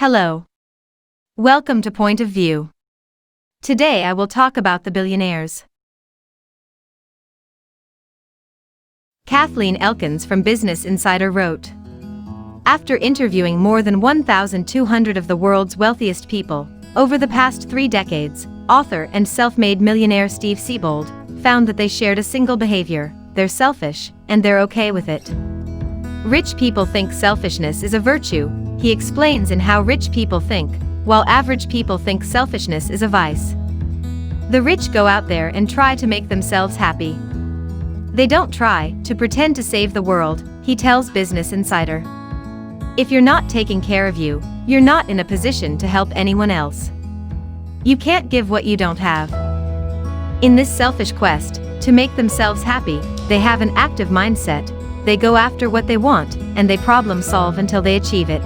Hello. Welcome to Point of View. Today I will talk about the billionaires. Kathleen Elkins from Business Insider wrote, after interviewing more than 1,200 of the world's wealthiest people over the past 3 decades, author and self-made millionaire Steve Siebold found that they shared a single behavior: they're selfish, and they're okay with it. Rich people think selfishness is a virtue, he explains in How Rich People Think, while average people think selfishness is a vice. The rich go out there and try to make themselves happy. They don't try to pretend to save the world, he tells Business Insider. If you're not taking care of you, you're not in a position to help anyone else. You can't give what you don't have. In this selfish quest to make themselves happy, they have an active mindset. They go after what they want, and they problem solve until they achieve it.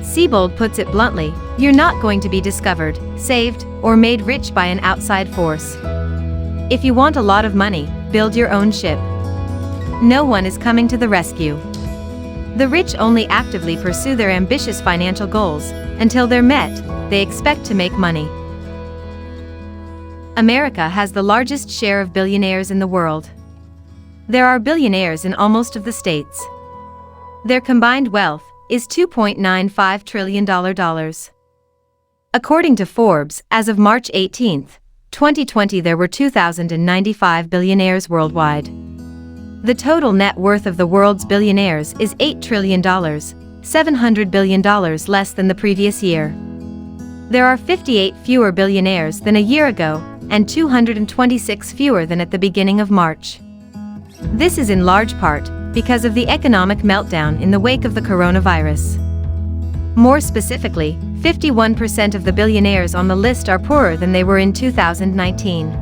Siebold puts it bluntly, you're not going to be discovered, saved, or made rich by an outside force. If you want a lot of money, build your own ship. No one is coming to the rescue. The rich only actively pursue their ambitious financial goals. Until they're met, they expect to make money. America has the largest share of billionaires in the world. There are billionaires in almost of the states. Their combined wealth is $2.95 trillion. According to Forbes, as of March 18, 2020, there were 2,095 billionaires worldwide. The total net worth of the world's billionaires is $8 trillion, $700 billion less than the previous year. There are 58 fewer billionaires than a year ago, and 226 fewer than at the beginning of March. This is in large part because of the economic meltdown in the wake of the coronavirus. More specifically, 51% of the billionaires on the list are poorer than they were in 2019.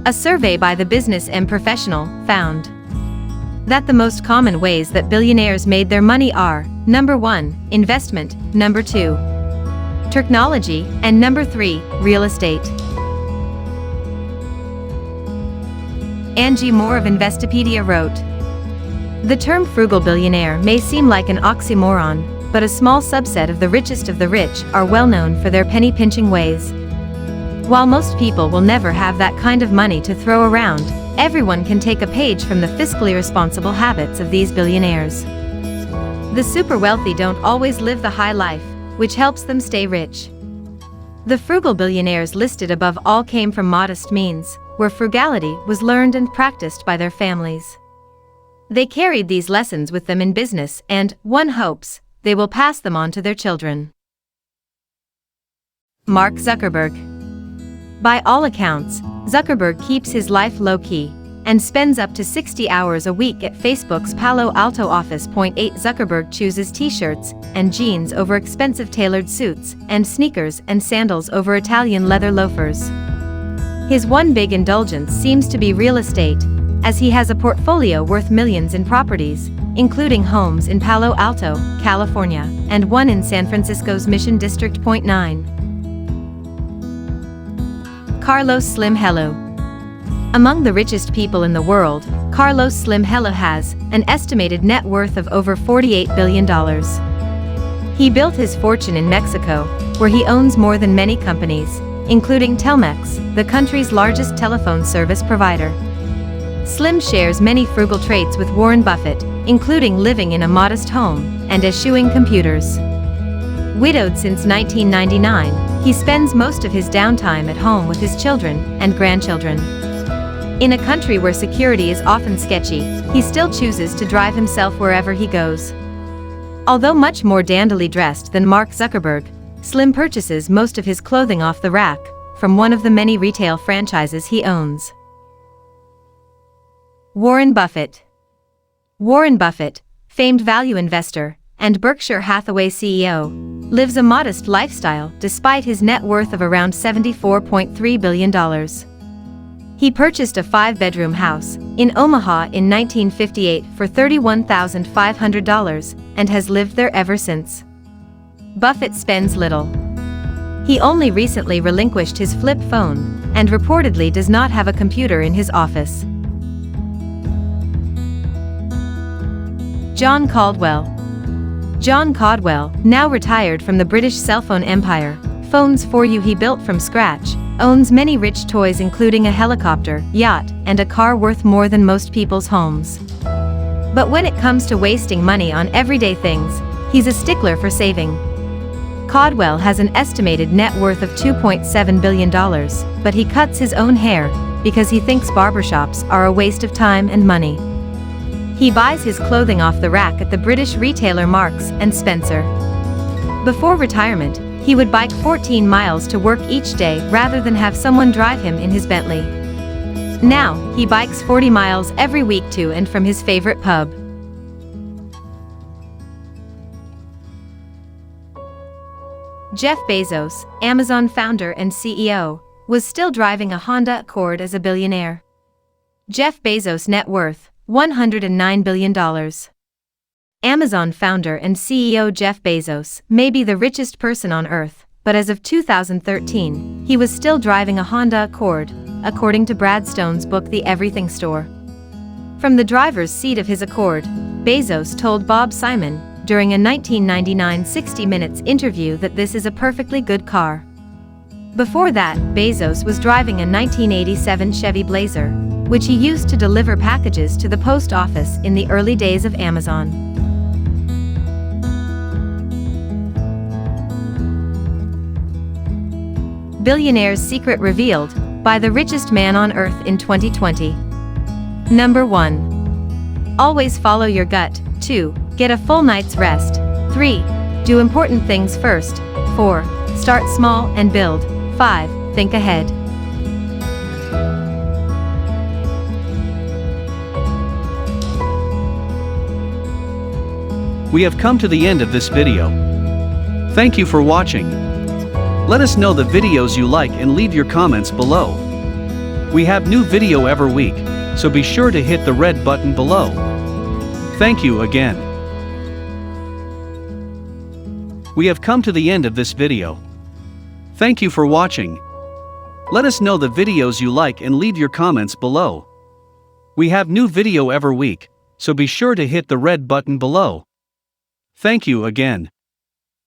A survey by the Business and Professional found that the most common ways that billionaires made their money are: number 1, investment, number 2, technology, and number 3, real estate. Angie Moore of Investopedia wrote, the term frugal billionaire may seem like an oxymoron, but a small subset of the richest of the rich are well known for their penny-pinching ways. While most people will never have that kind of money to throw around, everyone can take a page from the fiscally responsible habits of these billionaires. The super wealthy don't always live the high life, which helps them stay rich. The frugal billionaires listed above all came from modest means, where frugality was learned and practiced by their families. They carried these lessons with them in business and, one hopes, they will pass them on to their children. Mark Zuckerberg. By all accounts, Zuckerberg keeps his life low-key and spends up to 60 hours a week at Facebook's Palo Alto office. 8 Zuckerberg chooses t-shirts and jeans over expensive tailored suits, and sneakers and sandals over Italian leather loafers. His one big indulgence seems to be real estate, as he has a portfolio worth millions in properties, including homes in Palo Alto, California, and one in San Francisco's Mission District. 9. Carlos Slim Hello. Among the richest people in the world, Carlos Slim Hello has an estimated net worth of over $48 billion. He built his fortune in Mexico, where he owns more than many companies, including Telmex, the country's largest telephone service provider. Slim shares many frugal traits with Warren Buffett, including living in a modest home and eschewing computers. Widowed since 1999, he spends most of his downtime at home with his children and grandchildren. In a country where security is often sketchy, he still chooses to drive himself wherever he goes. Although much more dandily dressed than Mark Zuckerberg, Slim purchases most of his clothing off the rack from one of the many retail franchises he owns. Warren Buffett. Warren Buffett, famed value investor and Berkshire Hathaway CEO, lives a modest lifestyle despite his net worth of around $74.3 billion. He purchased a 5-bedroom house in Omaha in 1958 for $31,500 and has lived there ever since. Buffett spends little. He only recently relinquished his flip phone and reportedly does not have a computer in his office. John Caldwell. John Caldwell, now retired from the British cell phone empire, phones for you he built from scratch, owns many rich toys including a helicopter, yacht, and a car worth more than most people's homes. But when it comes to wasting money on everyday things, he's a stickler for saving. Caldwell has an estimated net worth of $2.7 billion, but he cuts his own hair because he thinks barbershops are a waste of time and money. He buys his clothing off the rack at the British retailer Marks and Spencer. Before retirement, he would bike 14 miles to work each day rather than have someone drive him in his Bentley. Now, he bikes 40 miles every week to and from his favorite pub. Jeff Bezos, Amazon founder and CEO, was still driving a Honda Accord as a billionaire. Jeff Bezos' net worth, $109 billion. Amazon founder and CEO Jeff Bezos may be the richest person on earth, but as of 2013, he was still driving a Honda Accord, according to Brad Stone's book The Everything Store. From the driver's seat of his Accord, Bezos told Bob Simon, during a 1999 60 Minutes interview that this is a perfectly good car. Before that, Bezos was driving a 1987 Chevy Blazer, which he used to deliver packages to the post office in the early days of Amazon. Billionaires' secret revealed by the richest man on earth in 2020. Number 1. Always follow your gut. 2. Get a full night's rest. 3. Do important things first. 4. Start small and build. 5. Think ahead. We have come to the end of this video. Thank you for watching. Let us know the videos you like and leave your comments below. We have new video every week, so be sure to hit the red button below. Thank you again. We have come to the end of this video. Thank you for watching. Let us know the videos you like and leave your comments below. We have new video every week, so be sure to hit the red button below. Thank you again.